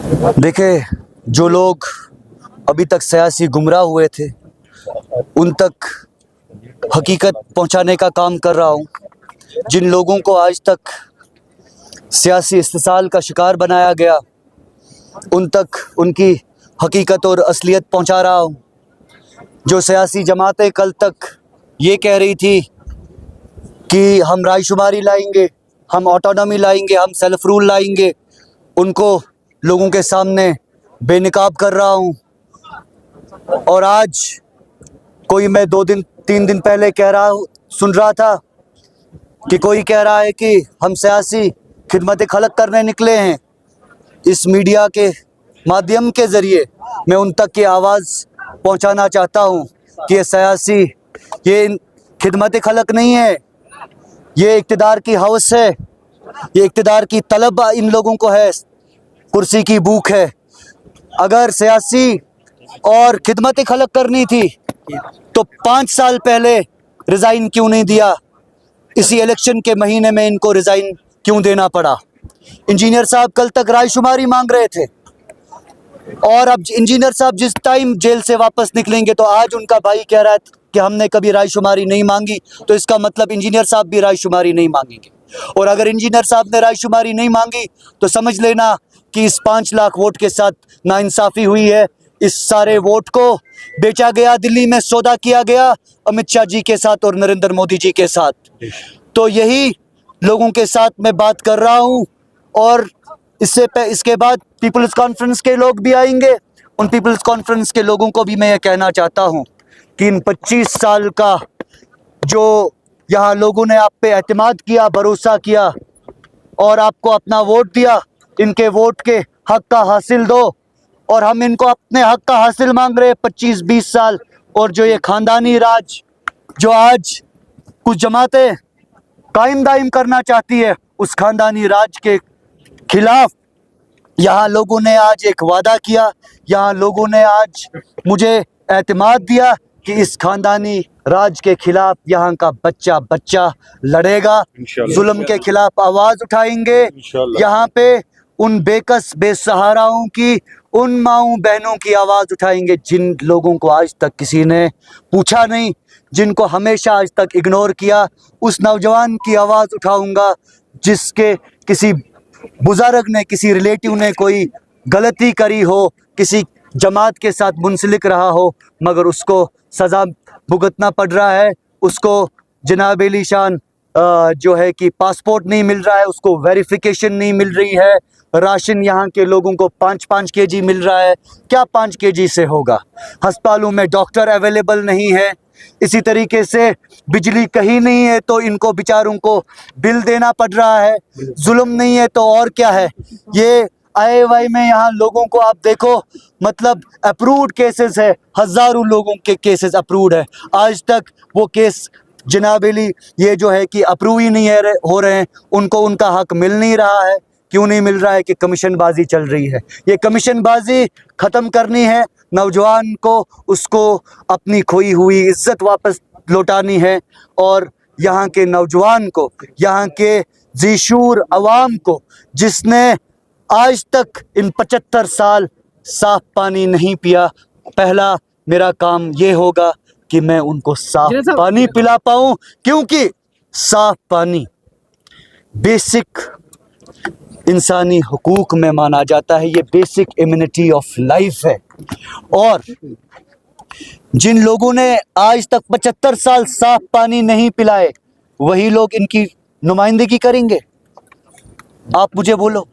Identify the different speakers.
Speaker 1: देखिए, जो लोग अभी तक सियासी गुमराह हुए थे उन तक हकीकत पहुंचाने का काम कर रहा हूं। जिन लोगों को आज तक सियासी इस्तेसाल का शिकार बनाया गया उन तक उनकी हकीकत और असलियत पहुंचा रहा हूं। जो सियासी जमातें कल तक ये कह रही थी कि हम रायशुमारी लाएंगे, हम ऑटोनॉमी लाएंगे, हम सेल्फ रूल लाएंगे, उनको लोगों के सामने बेनकाब कर रहा हूं। और आज कोई मैं 2-3 दिन पहले सुन रहा था कि कोई कह रहा है कि हम सियासी खिदमत खलक करने निकले हैं। इस मीडिया के माध्यम के ज़रिए मैं उन तक की आवाज़ पहुंचाना चाहता हूं कि ये खिदमत खलक नहीं है, ये इक़्तिदार की हवस है, ये इक़्तिदार की तलब इन लोगों को है, कुर्सी की भूख है। अगर सियासी और खिदमत खलक करनी थी तो 5 साल पहले रिज़ाइन क्यों नहीं दिया? इसी इलेक्शन के महीने में इनको रिज़ाइन क्यों देना पड़ा? इंजीनियर साहब कल तक रायशुमारी मांग रहे थे और अब इंजीनियर साहब जिस टाइम जेल से वापस निकलेंगे तो आज उनका भाई कह रहा है कि हमने कभी रायशुमारी नहीं मांगी, तो इसका मतलब इंजीनियर साहब भी रायशुमारी नहीं मांगेंगे। और अगर इंजीनियर साहब ने रायशुमारी नहीं मांगी तो समझ लेना कि इस 5 लाख वोट के साथ नाइंसाफ़ी हुई है। इस सारे वोट को बेचा गया, दिल्ली में सौदा किया गया अमित शाह जी के साथ और नरेंद्र मोदी जी के साथ। तो यही लोगों के साथ मैं बात कर रहा हूं। और इसके बाद पीपल्स कॉन्फ्रेंस के लोग भी आएंगे। उन पीपल्स कॉन्फ्रेंस के लोगों को भी मैं ये कहना चाहता हूं कि इन 25 साल का जो यहाँ लोगों ने आप पे एतमाद किया, भरोसा किया और आपको अपना वोट दिया, इनके वोट के हक का हासिल दो। और हम इनको अपने हक का हासिल मांग रहे 25-20 साल। और जो ये ख़ानदानी राज जो आज कुछ जमातें कायम दायम करना चाहती है, उस ख़ानदानी राज के खिलाफ यहाँ लोगों ने आज एक वादा किया, यहाँ लोगों ने आज मुझे एतमाद दिया कि इस ख़ानदानी राज के खिलाफ यहाँ का बच्चा बच्चा लड़ेगा, जुल्म के खिलाफ आवाज़ उठाएंगे। यहाँ पे उन बेकस बेसहाराओं की, उन माँओं बहनों की आवाज़ उठाएंगे जिन लोगों को आज तक किसी ने पूछा नहीं, जिनको हमेशा आज तक इग्नोर किया। उस नौजवान की आवाज़ उठाऊंगा जिसके किसी बुज़ुर्ग ने, किसी रिलेटिव ने कोई गलती करी हो, किसी जमात के साथ मुंसलिक रहा हो, मगर उसको सज़ा भुगतना पड़ रहा है, उसको जनाब अली शान जो है कि पासपोर्ट नहीं मिल रहा है, उसको वेरिफिकेशन नहीं मिल रही है, राशन यहाँ के लोगों को 5-5 केजी मिल रहा है। क्या 5 केजी से होगा? अस्पतालों में डॉक्टर अवेलेबल नहीं है। इसी तरीके से बिजली कहीं नहीं है तो इनको बेचारों को बिल देना पड़ रहा है। जुल्म नहीं है तो और क्या है? ये IIY में यहाँ लोगों को आप देखो, मतलब अप्रूव्ड केसेस है, हज़ारों लोगों के केसेस अप्रूव्ड है। आज तक वो केस जनाब अली ये जो है कि अप्रूव ही नहीं हो रहे हैं, उनको उनका हक मिल नहीं रहा है। क्यों नहीं मिल रहा है? कि कमीशनबाजी चल रही है। ये कमीशनबाजी ख़त्म करनी है, नौजवान को उसको अपनी खोई हुई इज़्ज़त वापस लौटानी है। और यहाँ के नौजवान को, यहाँ के ज़ीशूर अवाम को, जिसने आज तक इन 75 साल साफ़ पानी नहीं पिया, पहला मेरा काम ये होगा कि मैं उनको साफ़ पानी पिला पाऊँ, क्योंकि साफ़ पानी बेसिक इंसानी हुकूक में माना जाता है। ये बेसिक इम्यूनिटी ऑफ लाइफ है। और जिन लोगों ने आज तक 75 साल साफ पानी नहीं पिलाए, वही लोग इनकी नुमाइंदगी करेंगे? आप मुझे बोलो।